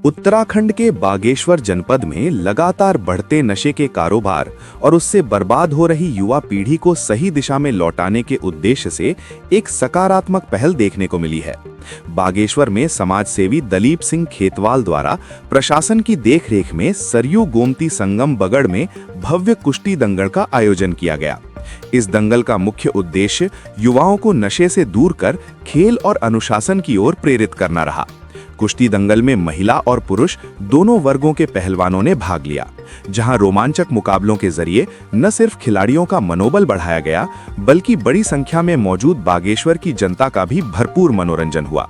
उत्तराखंड के बागेश्वर जनपद में लगातार बढ़ते नशे के कारोबार और उससे बर्बाद हो रही युवा पीढ़ी को सही दिशा में लौटाने के उद्देश्य से एक सकारात्मक पहल देखने को मिली है। बागेश्वर में समाज सेवी दलीप सिंह खेतवाल द्वारा प्रशासन की देखरेख में सरयू गोमती संगम बगड़ में भव्य कुश्ती दंगल का आयोजन किया गया। इस दंगल का मुख्य उद्देश्य युवाओं को नशे से दूर कर खेल और अनुशासन की ओर प्रेरित करना रहा। कुश्ती दंगल में महिला और पुरुष दोनों वर्गों के पहलवानों ने भाग लिया, जहां रोमांचक मुकाबलों के जरिए न सिर्फ खिलाड़ियों का मनोबल बढ़ाया गया, बल्कि बड़ी संख्या में मौजूद बागेश्वर की जनता का भी भरपूर मनोरंजन हुआ।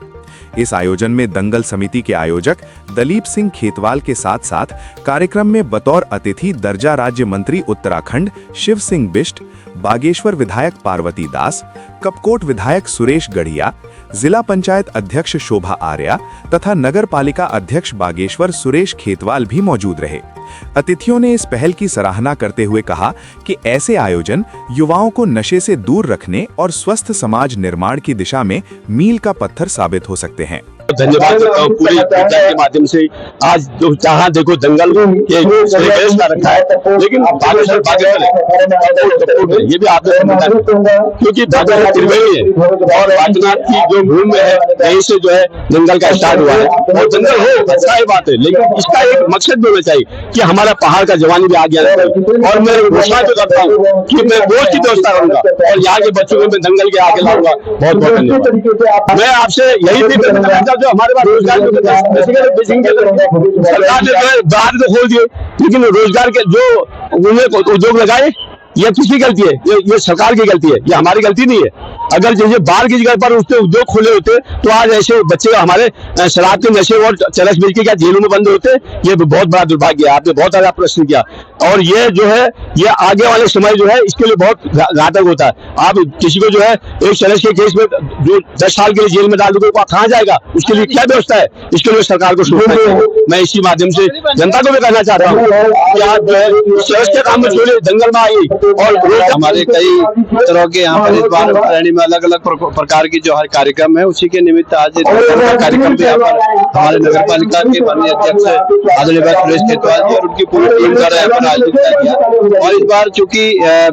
इस आयोजन में दंगल समिति के आयोजक दलीप सिंह खेतवाल के साथ साथ कार्यक्रम में बतौर अतिथि दर्जा राज्य मंत्री उत्तराखंड शिव सिंह बिष्ट, बागेश्वर विधायक पार्वती दास, कपकोट विधायक सुरेश गढ़िया, जिला पंचायत अध्यक्ष शोभा आर्या तथा नगर पालिका अध्यक्ष बागेश्वर सुरेश खेतवाल भी मौजूद रहे। अतिथियों ने इस पहल की सराहना करते हुए कहा कि ऐसे आयोजन युवाओं को नशे से दूर रखने और स्वस्थ समाज निर्माण की दिशा में मील का पत्थर साबित हो सकते हैं। धन्यवाद करता हूँ पूरी मीडिया के माध्यम से। आज जो जहाँ देखो जंगल के व्यवस्था रखा है, लेकिन बागेश्वर ये भी आपने समझा, क्योंकि बागेश्वर त्रिवेणी है और बागनाथ की जो भूमि है यहीं से जो है जंगल का स्टार्ट हुआ है। और जंगल हो अच्छा ही बात है, लेकिन इसका एक मकसद भी होना चाहिए कि हमारा पहाड़ का जवानी भी आगे आना चाहिए। और मैं घोषणा भी करता हूँ कि मैं रोज की व्यवस्था करूंगा और यहाँ के बच्चों को मैं जंगल के आगे लाऊंगा। बहुत बहुत धन्यवाद। मैं आपसे यही भी जो हमारे पास रोजगार सरकार ने जो है बाहर तो खोल दिए, लेकिन रोजगार के जो उन्हें उद्योग लगाए, यह किसकी गलती है? ये सरकार की गलती है, ये हमारी गलती नहीं है। अगर जैसे बाहर की जगह पर उसने उद्योग खोले होते तो आज ऐसे बच्चे हमारे शराब के नशे और चरस मिल के क्या जेलों में बंद होते? ये बहुत बड़ा दुर्भाग्य है। आपने बहुत अच्छा प्रश्न किया और ये जो है ये आगे वाले समय जो है इसके लिए बहुत घातक होता है। आप किसी को जो है एक चरस के केस में जो 10 साल के लिए जेल में डाल दोगे, कहाँ जाएगा? उसके लिए क्या व्यवस्था है? इसके लिए सरकार को सोचना चाहिए। मैं इसी माध्यम से जनता को भी कहना चाहता हूँ कि आप जो है चरस के काम में छोड़े, जंगल में आइए। और हमारे कई तरह के यहाँ पर इस बार में अलग अलग प्रकार की जो हर कार्यक्रम है, उसी के निमित्त आज कार्यक्रम भी यहाँ पर हमारे नगर पालिका के माननीय अध्यक्ष आदरणीय सुरेश खेतवाल जी और उनकी पूरी टीम द्वारा यहाँ पर आयोजित किया गया। और इस बार चूंकि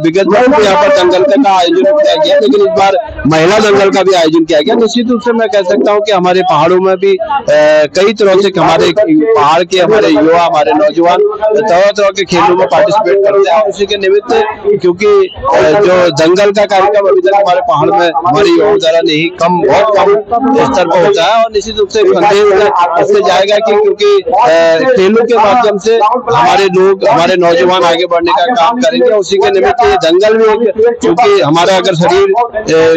विगत वर्ष में यहाँ पर दंगल का आयोजन किया गया, लेकिन इस बार महिला दंगल का भी आयोजन किया गया। निश्चित रूप से मैं कह सकता हूँ कि हमारे पहाड़ों में भी कई तरह से हमारे पहाड़ के हमारे युवा, हमारे नौजवान तरह तरह के खेलों में पार्टिसिपेट करते हैं। उसी के निमित्त क्योंकि जो दंगल का कार्यक्रम अभी तक हमारे पहाड़ में हमारी युवाओं द्वारा नहीं बहुत कम स्तर पर होता है। और निश्चित रूप से इससे जाएगा कि क्योंकि खेलों के माध्यम से हमारे लोग, हमारे नौजवान आगे बढ़ने का काम करेंगे। उसी के निमित्त ये दंगल भी, क्योंकि हमारा अगर शरीर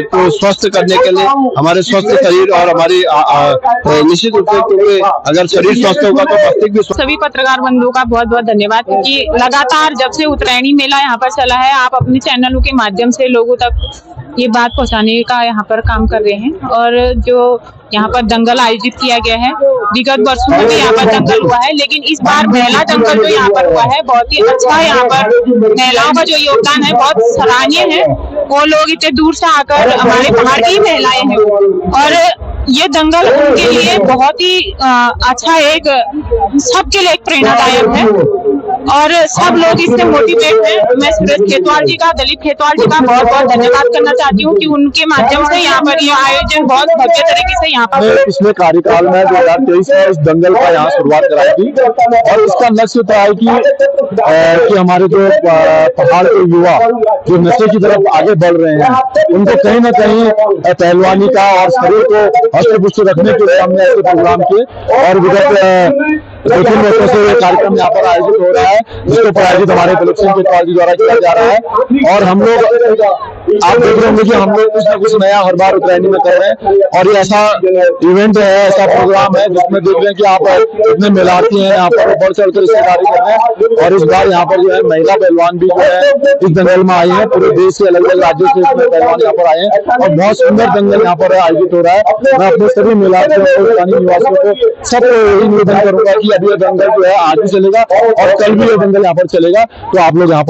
को स्वस्थ करने के लिए हमारे स्वस्थ शरीर और हमारी निश्चित रूप से, क्योंकि अगर शरीर स्वस्थ होगा तो मस्तिष्क भी। सभी पत्रकार बंधुओं का बहुत बहुत धन्यवाद, क्योंकि लगातार जब से उत्तरायणी मेला यहाँ पर चला है, आप अपने चैनलों के माध्यम से लोगों तक ये बात पहुंचाने का यहाँ पर काम कर रहे हैं। और जो यहाँ पर दंगल आयोजित किया गया है, विगत वर्षों में भी यहाँ पर दंगल हुआ है, लेकिन इस बार महिला दंगल जो यहाँ पर हुआ है बहुत ही अच्छा है। यहाँ पर महिलाओं का जो योगदान है बहुत सराहनीय है। वो लोग इतने दूर से आकर, हमारे पहाड़ की महिलाएं हैं, और ये दंगल उनके लिए बहुत ही अच्छा, एक सबके लिए एक प्रेरणादायक है और सब लोग इससे मोटिवेट हैं। मैं सुरेश खेतवाल जी का, दलीप खेतवाल जी का बहुत बहुत धन्यवाद करना चाहती हूँ कि उनके माध्यम से यहाँ पर ये आयोजन बहुत भव्य तरीके से यहाँ पर पिछले कार्यकाल में 2023 में इस दंगल का यहाँ शुरुआत कराई थी। और इसका लक्ष्य था कि हमारे जो पहाड़ के युवा जो नशे की तरफ आगे बढ़ रहे हैं, उनको कहीं ना कहीं पहलवानी का और शरीर को हस्त रखने के लिए हमने ऐसे प्रोग्राम किए। और विगत 2-3 वर्षों से ये कार्यक्रम यहाँ पर आयोजित हो रहा है, जिसको प्रायोजित हमारे दलीप सिंह खेतवाल जी द्वारा किया जा रहा है। और हम लोग, आप देख रहे होंगे कि हम लोग कुछ न कुछ नया हर बार उत्तरायणी में कर रहे हैं। और ये ऐसा इवेंट है, ऐसा प्रोग्राम है जिसमें देख रहे हैं कि आप इतने मेलार्थी हैं यहाँ पर, बढ़ चढ़ कर हिस्सेदारी कर रहे हैं। और इस बार यहाँ पर जो है महिला पहलवान भी जो है इस दंगल में आई है। पूरे देश के अलग अलग राज्यों से इसमें पहलवान यहाँ पर आए हैं और बहुत सुंदर दंगल यहाँ पर आयोजित हो रहा है। मैं अपने सभी मेलार्थियों को, स्थानीय निवासियों को, सबको यही निवेदन करूंगा कि अभी ये दंगल जो है आज भी चलेगा और कल भी ये दंगल यहाँ पर चलेगा। तो आप लोग यहाँ पर